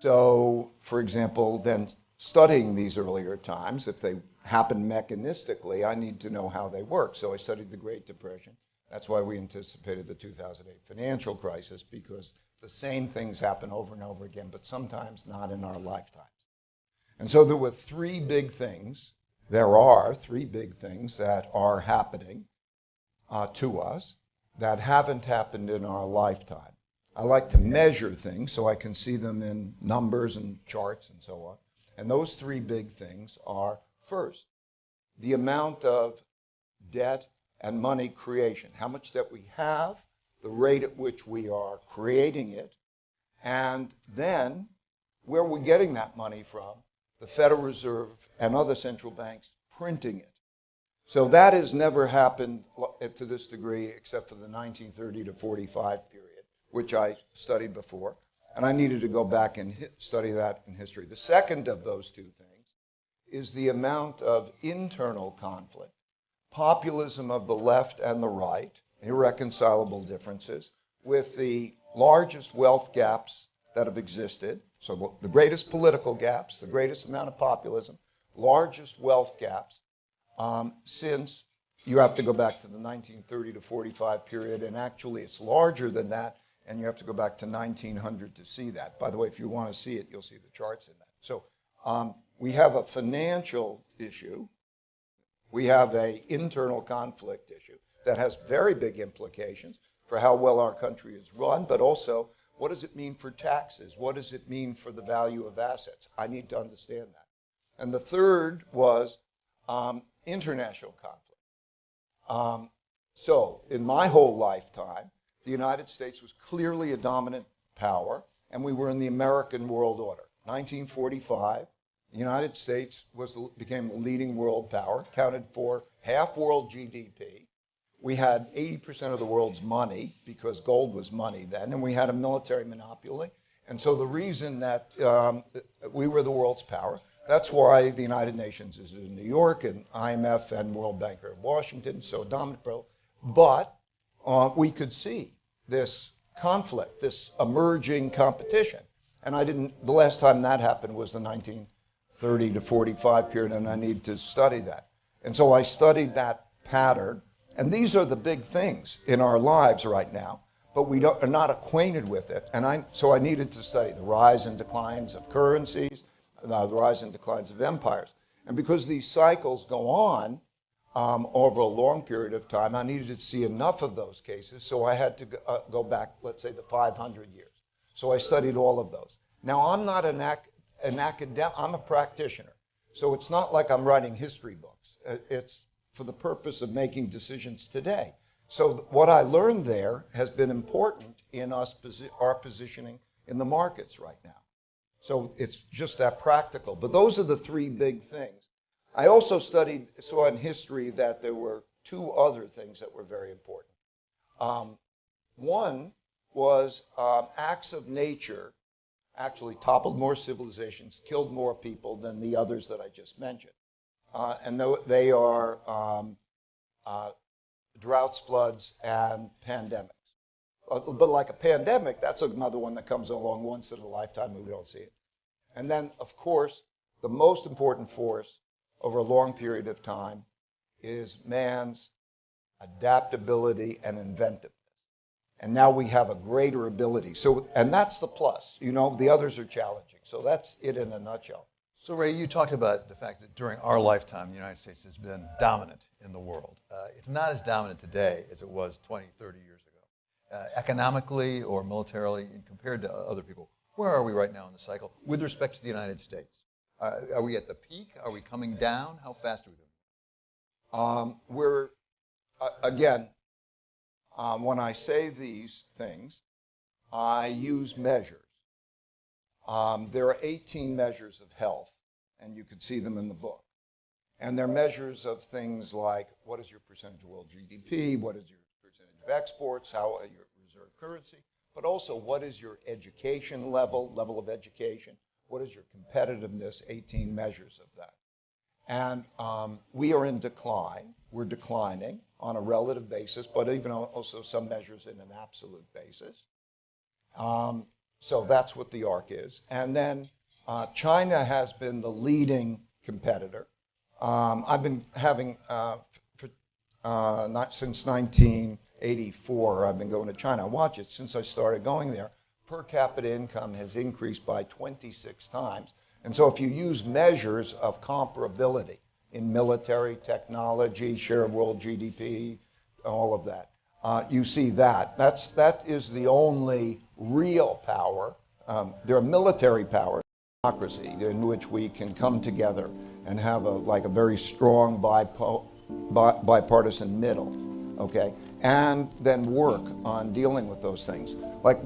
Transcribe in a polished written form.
So, for example, then studying these earlier times, if they happen mechanistically, I need to know how they work. So I studied the Great Depression. That's why we anticipated the 2008 financial crisis, because the same things happen over and over again, but sometimes not in our lifetimes. And so there were three big things. There are three big things that are happening to us that haven't happened in our lifetime. I like to measure things so I can see them in numbers and charts and so on. And those three big things are, first, the amount of debt and money creation. How much debt we have, the rate at which we are creating it, and then where we're getting that money from, the Federal Reserve and other central banks printing it. So that has never happened to this degree except for the 1930 to 45 period, which I studied before. And I needed to go back and study that in history. The second of those two things is the amount of internal conflict, populism of the left and the right, irreconcilable differences, with the largest wealth gaps that have existed. So the greatest political gaps, the greatest amount of populism, largest wealth gaps since you have to go back to the 1930 to 45 period, and actually it's larger than that, and you have to go back to 1900 to see that. By the way, if you want to see it, you'll see the charts in that. So we have a financial issue. We have an internal conflict issue that has very big implications for how well our country is run, but also what does it mean for taxes? What does it mean for the value of assets? I need to understand that. And the third was international conflict. So in my whole lifetime, the United States was clearly a dominant power, and we were in the American world order. 1945, the United States became the leading world power, accounted for half world GDP. We had 80% of the world's money, because gold was money then, and we had a military monopoly. And so the reason that we were the world's power, that's why the United Nations is in New York, and IMF and World Bank are in Washington, so dominant. But we could see this conflict, this emerging competition. And the last time that happened was the 1930 to 45 period, and I need to study that. And so I studied that pattern. And these are the big things in our lives right now, but we are not acquainted with it. And so I needed to study the rise and declines of currencies, the rise and declines of empires. And because these cycles go on over a long period of time, I needed to see enough of those cases, so I had to go back, let's say, the 500 years. So I studied all of those. Now, I'm not an academic, I'm a practitioner. So it's not like I'm writing history books. It's for the purpose of making decisions today. So what I learned there has been important in our positioning in the markets right now. So it's just that practical. But those are the three big things. I also saw in history that there were two other things that were very important. One was acts of nature actually toppled more civilizations, killed more people than the others that I just mentioned. And they are droughts, floods, and pandemics. But like a pandemic, that's another one that comes along once in a lifetime and we don't see it. And then, of course, the most important force over a long period of time is man's adaptability and inventiveness. And now we have a greater ability. And that's the plus. The others are challenging. So that's it in a nutshell. So, Ray, you talked about the fact that during our lifetime, the United States has been dominant in the world. It's not as dominant today as it was 20, 30 years ago. Economically or militarily, compared to other people, where are we right now in the cycle with respect to the United States? Are we at the peak? Are we coming down? How fast are we going? Again, when I say these things, I use measures. There are 18 measures of health, and you could see them in the book. And they're measures of things like what is your percentage of world GDP, what is your percentage of exports, how are your reserve currency, but also what is your education level of education, what is your competitiveness, 18 measures of that. And we are in decline. We're declining on a relative basis, but even also some measures in an absolute basis. So that's what the arc is. And then China has been the leading competitor. I've been having, not since 1984, I've been going to China. Watch it, since I started going there, per capita income has increased by 26 times. And so if you use measures of comparability in military, technology, share of world GDP, all of that, you see that. That is the only real power. There are military powers, democracy, in which we can come together and have a very strong bipartisan middle, okay? And then work on dealing with those things. Like